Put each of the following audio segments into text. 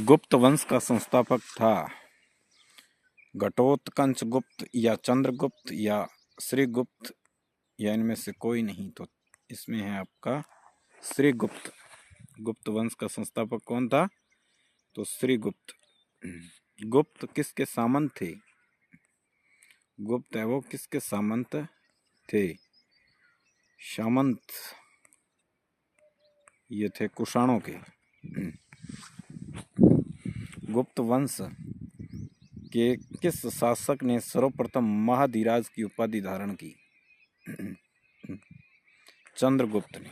गुप्त वंश का संस्थापक था घटोत्कच गुप्त या चंद्रगुप्त या श्रीगुप्त या इनमें से कोई नहीं। तो इसमें है आपका श्रीगुप्त। गुप्त वंश का संस्थापक कौन था? तो श्रीगुप्त। गुप्त किसके सामंत थे? गुप्त है वो किसके सामंत थे? सामंत ये थे कुषाणों के। गुप्त वंश के किस शासक ने सर्वप्रथम महाधीराज की उपाधि धारण की? चंद्रगुप्त ने।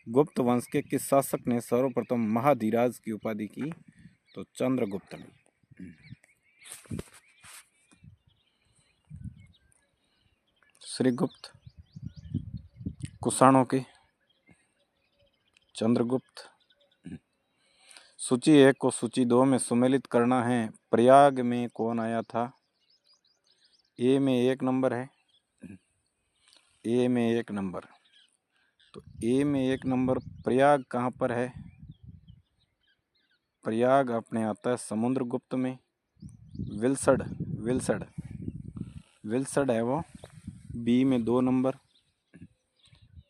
गुप्त वंश के किस शासक ने सर्वप्रथम महाधीराज की उपाधि की? तो चंद्रगुप्त ने। श्रीगुप्त कुषाणों के, चंद्रगुप्त। सूची 1 को सूची 2 में सुमेलित करना है। प्रयाग में कौन आया था? ए में 1 नंबर है। ए में 1 नंबर। तो ए में 1 नंबर प्रयाग कहाँ पर है? प्रयाग अपने आता है समुद्रगुप्त में। विल्सड विल्सड विल्सड है वो। बी में 2 नंबर।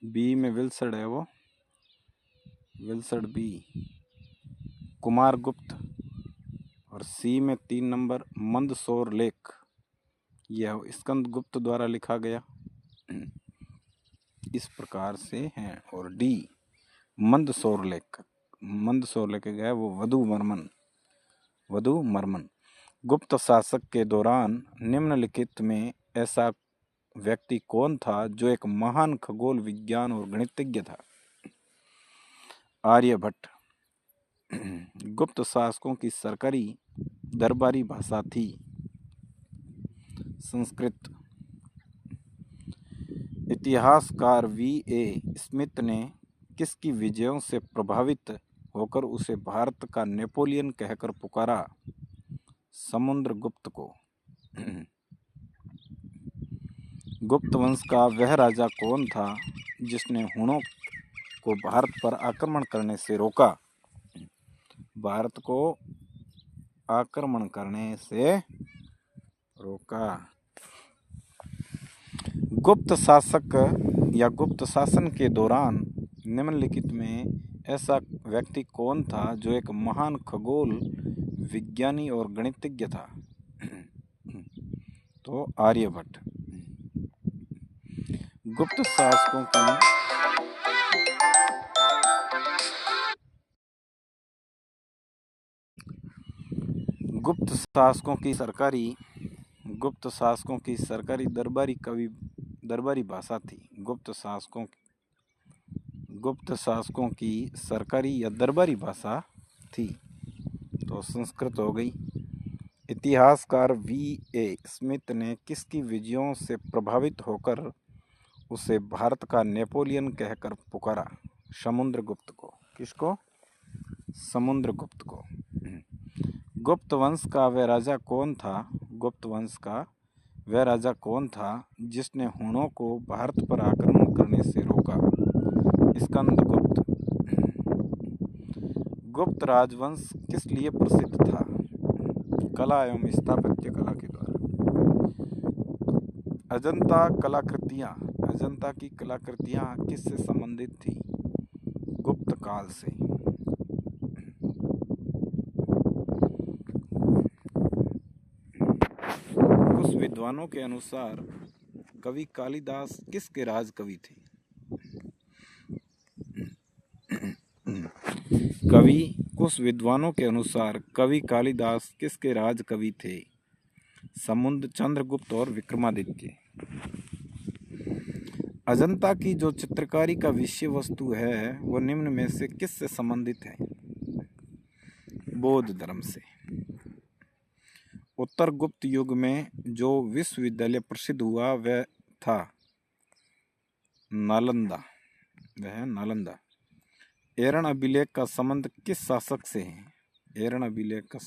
बी में विल्सड है वो, विल्सड बी। कुमारगुप्त। और सी में 3 नंबर मंदसौर लेख, यह स्कंदगुप्त द्वारा लिखा गया। इस प्रकार से है। और डी मंदसौर लेख। मंदसौर लेख गया वो वधुमर्मन। गुप्त शासक के दौरान निम्नलिखित में ऐसा व्यक्ति कौन था जो एक महान खगोल विज्ञान और गणितज्ञ था? आर्यभट्ट। गुप्त शासकों की सरकारी दरबारी भाषा थी संस्कृत। इतिहासकार V.A. स्मिथ ने किसकी विजयों से प्रभावित होकर उसे भारत का नेपोलियन कहकर पुकारा? समुद्रगुप्त को। गुप्त वंश का वह राजा कौन था जिसने हुणों को भारत पर आक्रमण करने से रोका? भारत को आक्रमण करने से रोका। गुप्त शासक या गुप्त शासन के दौरान निम्नलिखित में ऐसा व्यक्ति कौन था जो एक महान खगोल विज्ञानी और गणितज्ञ था? तो आर्यभट्ट। गुप्त शासकों की सरकारी दरबारी भाषा थी। गुप्त शासकों की सरकारी या दरबारी भाषा थी। तो संस्कृत हो गई। इतिहासकार V.A. स्मिथ ने किसकी विजयों से प्रभावित होकर उसे भारत का नेपोलियन कहकर पुकारा? समुद्रगुप्त को। किसको? समुद्रगुप्त को। गुप्त वंश का वह राजा कौन था? गुप्त वंश का वह राजा कौन था जिसने हुणों को भारत पर आक्रमण करने से रोका? स्कंदगुप्त। गुप्त राजवंश किस लिए प्रसिद्ध था? कला एवं स्थापत्य कला के द्वारा। अजंता की कलाकृतियां किससे संबंधित थी? गुप्त काल से। कुछ विद्वानों के अनुसार कवि कालिदास किसके राजकवि थे? कुछ विद्वानों के अनुसार कवि कालिदास किसके राजकवि थे? समुद्र, चंद्रगुप्त और विक्रमादित्य। अजंता की जो चित्रकारी का विषय वस्तु है वो निम्न में से किससे संबंधित है? बौद्ध धर्म से। उत्तर गुप्त युग में जो विश्वविद्यालय प्रसिद्ध हुआ वह था नालंदा। वह नालंदा। एरन अभिलेख का संबंध किस शासक से है? एरन अभिलेख का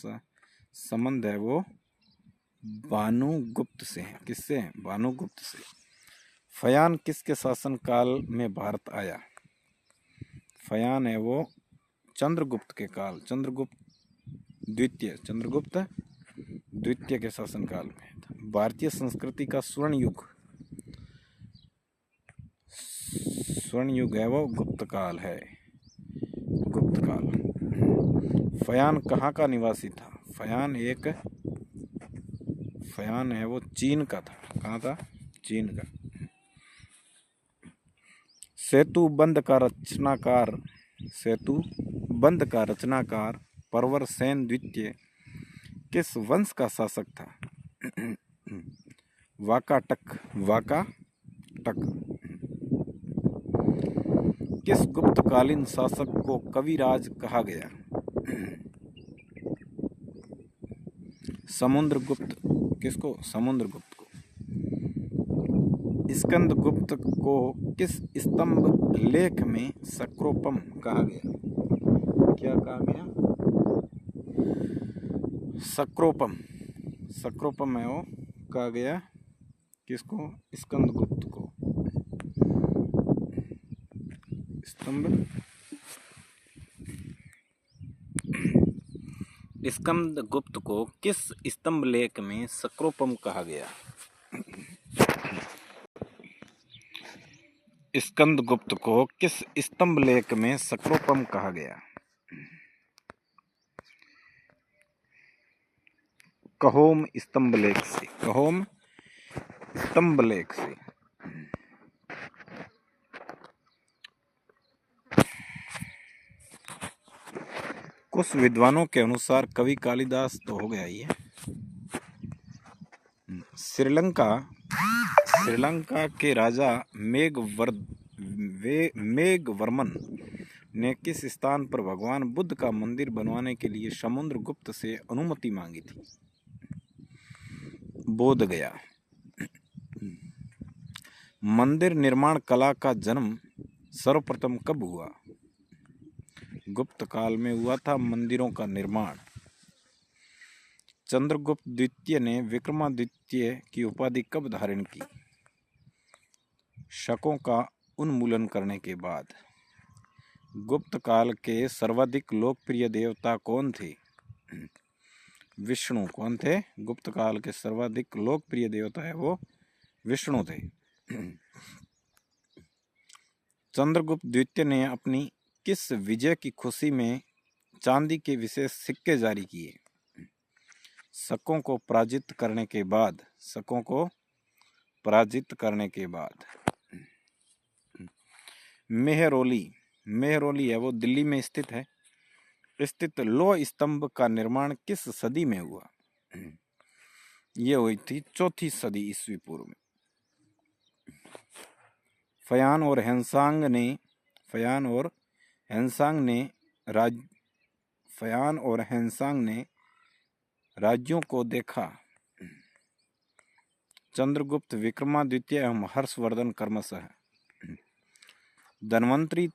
संबंध है वो भानुगुप्त से है। किससे? भानुगुप्त से। फयान किसके शासन काल में भारत आया? फयान है वो चंद्रगुप्त के काल। चंद्रगुप्त द्वितीय, चंद्रगुप्त द्वितीय के शासनकाल में था। भारतीय संस्कृति का स्वर्ण युग है वो गुप्त काल है, गुप्त काल। फयान कहाँ का निवासी था? फयान है वो चीन का था। कहाँ था? चीन का। सेतु बंध का रचनाकार परवर सेन द्वितीय किस वंश का शासक था? वाकाटक। किस गुप्तकालीन शासक को कविराज कहा गया? समुद्रगुप्त। किसको? समुद्रगुप्त को। स्कंदगुप्त को किस स्तंभ लेख में सक्रोपम कहा गया? क्या कहा गया? सक्रोपम है वो कहा गया। किसको? स्कंदगुप्त को। स्कंदगुप्त को किस स्तंभ लेख में सक्रोपम कहा गया? स्कंदगुप्त को किस स्तंभ लेख में सक्रोपम कहा गया? कहोम स्तंभ लेख से। कहोम स्तंभ लेख से। कुछ विद्वानों के अनुसार कवि कालिदास तो हो गया ये। श्रीलंका के राजा मेघवर्मन ने किस स्थान पर भगवान बुद्ध का मंदिर बनवाने के लिए समुद्रगुप्त से अनुमति मांगी थी? बोधगया। मंदिर निर्माण कला का जन्म सर्वप्रथम कब हुआ? गुप्त काल में हुआ था मंदिरों का निर्माण। चंद्रगुप्त द्वितीय ने विक्रमादित्य की उपाधि कब धारण की? शकों का उन्मूलन करने के बाद। गुप्त काल के सर्वाधिक लोकप्रिय देवता कौन थे? विष्णु। कौन थे? गुप्त काल के सर्वाधिक लोकप्रिय देवता है वो विष्णु थे। चंद्रगुप्त द्वितीय ने अपनी किस विजय की खुशी में चांदी के विशेष सिक्के जारी किए? शकों को पराजित करने के बाद। मेहरौली है वो दिल्ली में स्थित लौह स्तंभ का निर्माण किस सदी में हुआ? ये हुई थी 4वीं सदी ईस्वी पूर्व में। फयान और हेनसांग ने राज्यों को देखा। चंद्रगुप्त विक्रमादित्य एवं हर्षवर्धन क्रमशः धन्वंतरी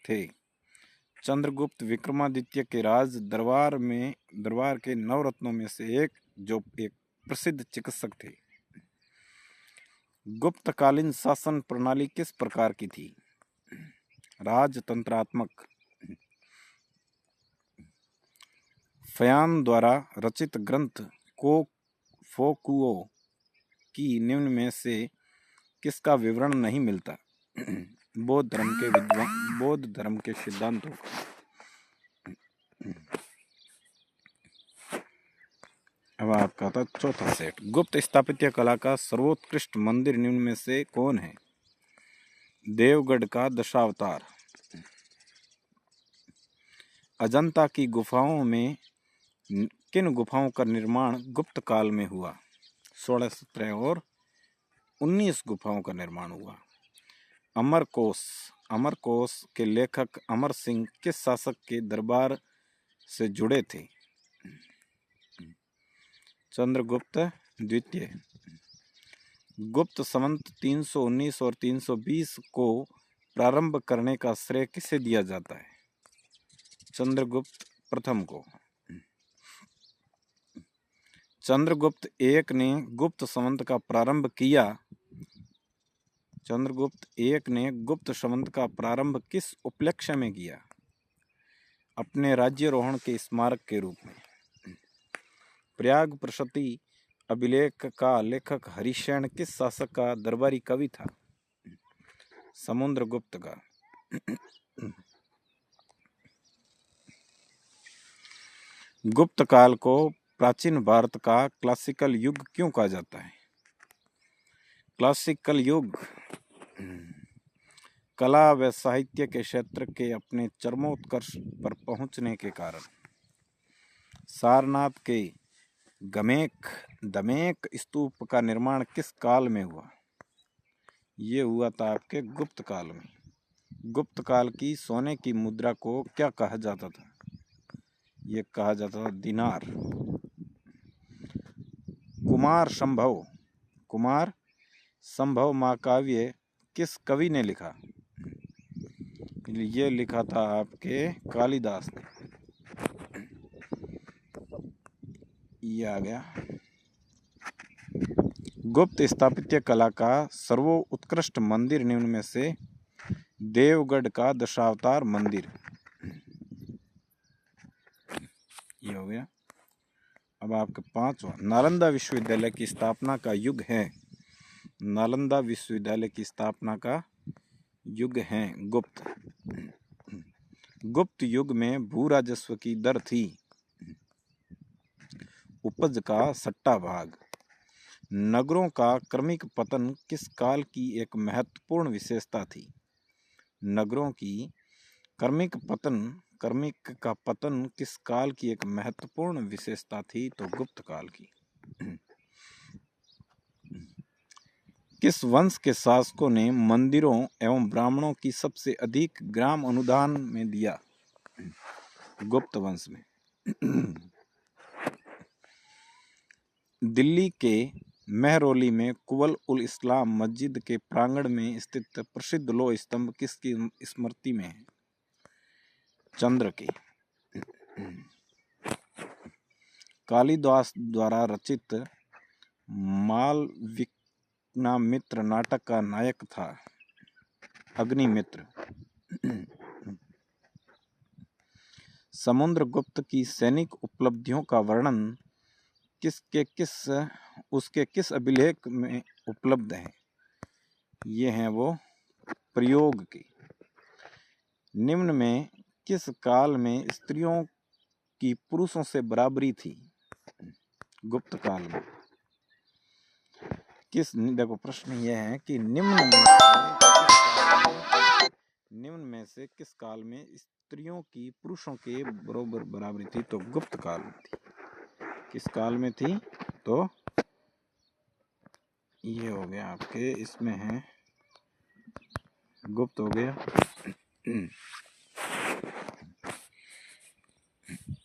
थे। चंद्रगुप्त विक्रमादित्य के राज दरबार के नवरत्नों में से एक प्रसिद्ध चिकित्सक थे। गुप्तकालीन शासन प्रणाली किस प्रकार की थी? राजतंत्रात्मक। फयान द्वारा रचित ग्रंथ फोकुओ की निम्न में से किसका विवरण नहीं मिलता? बौद्ध धर्म के सिद्धांतों का। अब आपका था चौथा सेट। गुप्त स्थापत्य कला का सर्वोत्कृष्ट मंदिर निम्न में से कौन है? देवगढ़ का दशावतार। अजंता की गुफाओं में किन गुफाओं का निर्माण गुप्त काल में हुआ? 16, 17 और 19 गुफाओं का निर्माण हुआ। अमरकोश के लेखक अमर सिंह किस शासक के दरबार से जुड़े थे? चंद्रगुप्त द्वितीय। गुप्त संवत 319 और 320 को प्रारंभ करने का श्रेय किसे दिया जाता है? चंद्रगुप्त प्रथम को। चंद्रगुप्त एक ने गुप्त संवत का प्रारंभ किया चंद्रगुप्त एक ने गुप्त संवत का प्रारंभ किस उपलक्ष्य में किया? अपने राज्यारोहण के स्मारक के रूप में। प्रयाग प्रशस्ति अभिलेख का लेखक हरिशैन किस शासक का दरबारी कवि था? समुद्रगुप्त का। गुप्त काल को प्राचीन भारत का क्लासिकल युग क्यों कहा जाता है? क्लासिकल युग कला व साहित्य के क्षेत्र के अपने चरमोत्कर्ष पर पहुंचने के कारण। सारनाथ के दमेक स्तूप का निर्माण किस काल में हुआ? ये हुआ था आपके गुप्त काल में। गुप्त काल की सोने की मुद्रा को क्या कहा जाता था? ये कहा जाता था दिनार। कुमार संभव महाकाव्य किस कवि ने लिखा? ये लिखा था आपके कालिदास ने। ये आ गया। गुप्त स्थापत्य कला का सर्वोत्कृष्ट मंदिर निम्न में से देवगढ़ का दशावतार मंदिर। ये हो गया। अब आपका पांचवा, नालंदा विश्वविद्यालय की स्थापना का युग है। नालंदा विश्वविद्यालय की स्थापना का युग है गुप्त। गुप्त युग में भू राजस्व की दर थी उपज का 6वां भाग। नगरों का क्रमिक पतन किस काल की एक महत्वपूर्ण विशेषता थी? नगरों की क्रमिक का पतन किस काल की एक महत्वपूर्ण विशेषता थी? तो गुप्त काल की। किस वंश के शासकों ने मंदिरों एवं ब्राह्मणों की सबसे अधिक ग्राम अनुदान में दिया? गुप्त वंश में। दिल्ली के मेहरौली में कुवल उल इस्लाम मस्जिद के प्रांगण में स्थित प्रसिद्ध लौह स्तंभ किसकी स्मृति में है? चंद्र की। कालिदास द्वारा रचित मालविकाग्निमित्र नाटक का नायक था अग्निमित्र। समुद्रगुप्त की सैनिक उपलब्धियों का वर्णन उसके किस अभिलेख में उपलब्ध है? ये हैं वो प्रयोग की। निम्न में किस काल में स्त्रियों की पुरुषों से बराबरी थी? गुप्त काल में। देखो प्रश्न ये है कि निम्न में से किस काल में स्त्रियों की पुरुषों के बराबर बराबरी थी? तो गुप्त काल में थी। किस काल में थी? तो ये हो गया आपके, इसमें है गुप्त हो गया।